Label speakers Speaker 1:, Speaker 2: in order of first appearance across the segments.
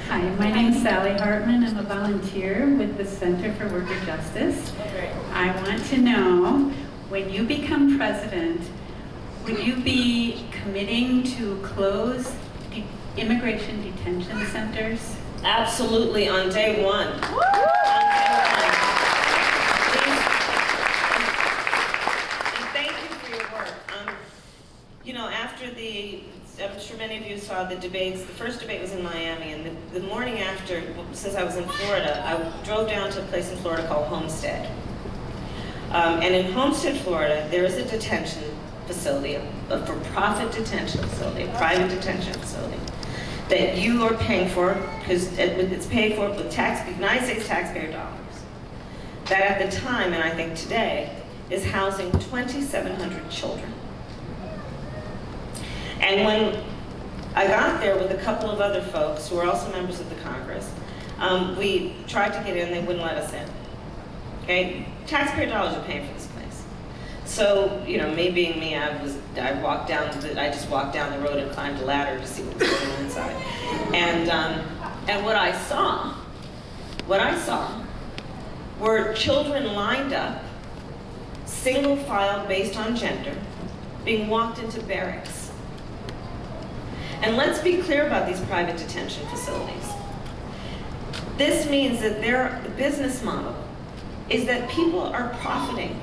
Speaker 1: Hi, my name is Sally Hartman. I'm a volunteer with the Center for Worker Justice. I want to know, when you become president, would you be committing to close immigration detention centers?
Speaker 2: Absolutely, on day one. And thank you for your work. You know, I'm sure many of you saw the debates. The first debate was in Miami, and the morning after, since I was in Florida, I drove down to a place in Florida called Homestead. And in Homestead, Florida, there is a detention facility, a for-profit detention facility, a private detention facility, that you are paying for, because it's paid for with United States taxpayer dollars. That at the time, and I think today, is housing 2,700 children. And when I got there with a couple of other folks who are also members of the Congress, we tried to get in, they wouldn't let us in. Okay? Taxpayer dollars are paying for this place. So, you know, me being me, I just walked down the road and climbed a ladder to see what was going on inside. And what I saw were children lined up, single file based on gender, being walked into barracks. And let's be clear about these private detention facilities. This means that the business model is that people are profiting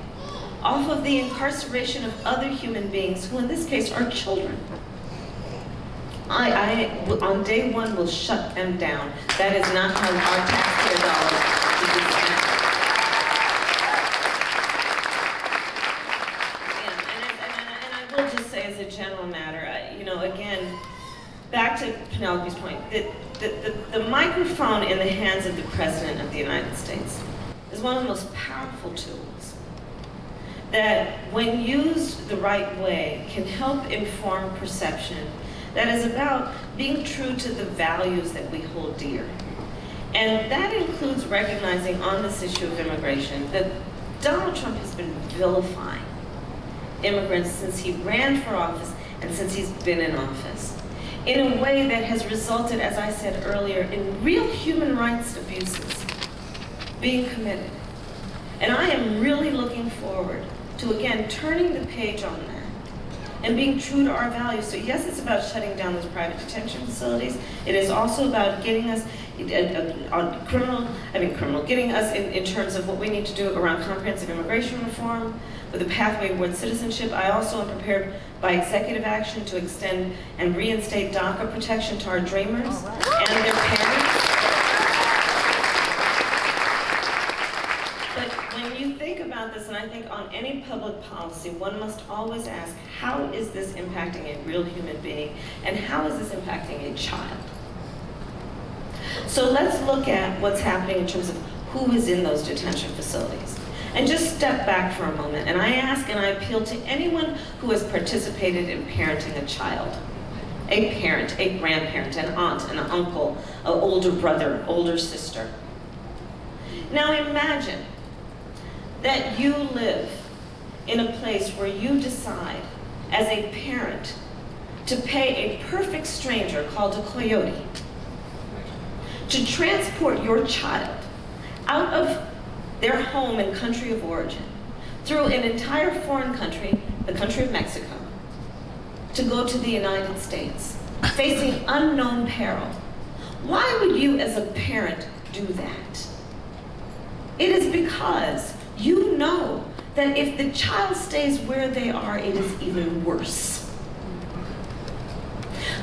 Speaker 2: off of the incarceration of other human beings, who in this case are children. I on day one will shut them down. That is not how our taxpayer dollars should be spent. And I will just say, as a general matter, you know, again, back to Penelope's point, the microphone in the hands of the President of the United States is one of the most powerful tools that, when used the right way, can help inform perception that is about being true to the values that we hold dear. And that includes recognizing on this issue of immigration that Donald Trump has been vilifying immigrants since he ran for office and since he's been in office, in a way that has resulted, as I said earlier, in real human rights abuses being committed. And I am really looking forward to, again, turning the page on that and being true to our values. So yes, it's about shutting down those private detention facilities. It is also about getting us getting us in terms of what we need to do around comprehensive immigration reform with a pathway towards citizenship. I also am prepared by executive action to extend and reinstate DACA protection to our dreamers and their parents. But when you think about this, and I think on any public policy, one must always ask, how is this impacting a real human being, and how is this impacting a child? So let's look at what's happening in terms of who is in those detention facilities. And just step back for a moment, and I ask and I appeal to anyone who has participated in parenting a child. A parent, a grandparent, an aunt, an uncle, an older brother, older sister. Now imagine that you live in a place where you decide, as a parent, to pay a perfect stranger called a coyote to transport your child out of their home and country of origin through an entire foreign country, the country of Mexico, to go to the United States, facing unknown peril. Why would you as a parent do that? It is because you know that if the child stays where they are, it is even worse.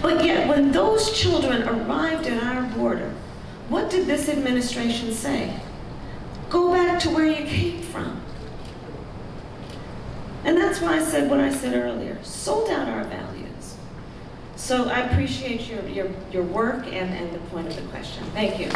Speaker 2: But yet, when those children arrived at our border, what did this administration say? Go back to where you came from. And that's why I said what I said earlier, sold out our values. So I appreciate your work and the point of the question. Thank you.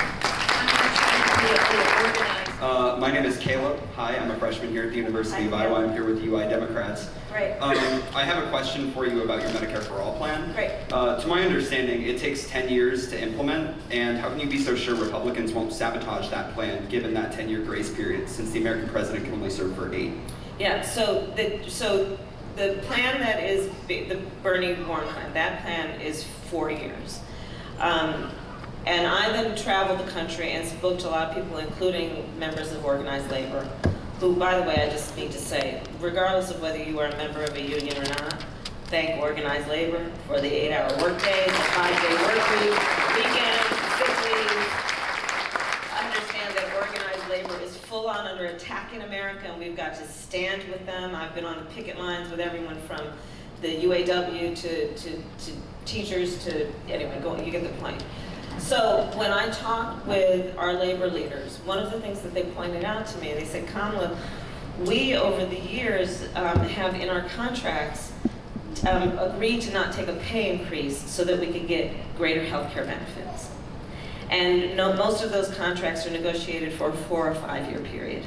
Speaker 3: My name is Caleb. Hi, I'm a freshman here at the University of Iowa. I'm here with UI Democrats.
Speaker 2: Great.
Speaker 3: I have a question for you about your Medicare for All plan.
Speaker 2: Great.
Speaker 3: To my understanding, it takes 10 years to implement, and how can you be so sure Republicans won't sabotage that plan given that 10-year grace period, since the American president can only serve for 8?
Speaker 2: Yeah, so the plan that is the Bernie Warren plan, that plan is 4 years. And I then traveled the country and spoke to a lot of people, including members of organized labor, who, by the way, I just need to say, regardless of whether you are a member of a union or not, thank organized labor for the 8-hour workday, the 5-day work week, weekends, sick leave. Understand that organized labor is full on under attack in America, and we've got to stand with them. I've been on the picket lines with everyone from the UAW to teachers to, anyway, you get the point. So when I talked with our labor leaders, one of the things that they pointed out to me, they said, Kamala, we over the years have in our contracts agreed to not take a pay increase so that we could get greater health care benefits. And most of those contracts are negotiated for a 4 or 5 year period.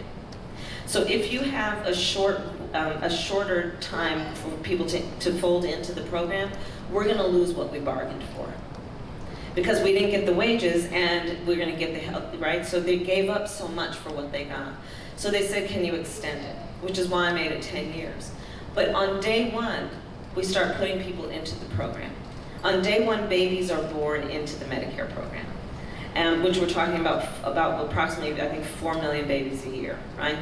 Speaker 2: So if you have a shorter time for people to fold into the program, we're going to lose what we bargained for. Because we didn't get the wages and we're going to get the health, right? So they gave up so much for what they got. So they said, can you extend it? Which is why I made it 10 years. But on day one, we start putting people into the program. On day one, babies are born into the Medicare program, which we're talking about approximately, I think, 4 million babies a year, right?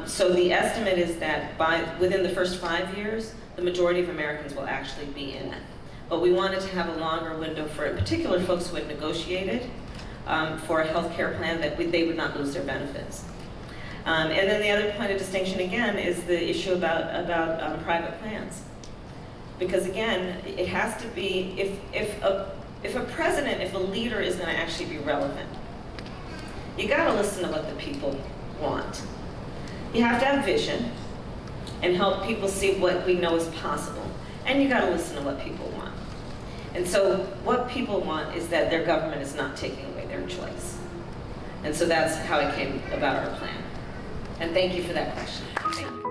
Speaker 2: So the estimate is that within the first 5 years, the majority of Americans will actually be in it. But we wanted to have a longer window for, in particular, folks who had negotiated for a health care plan that they would not lose their benefits. And then the other point of distinction, again, is the issue about private plans. Because again, it has to be, if a president, if a leader is going to actually be relevant, you got to listen to what the people want. You have to have vision and help people see what we know is possible. And you got to listen to what people want. And so what people want is that their government is not taking away their choice. And so that's how it came about our plan. And thank you for that question. Thank you.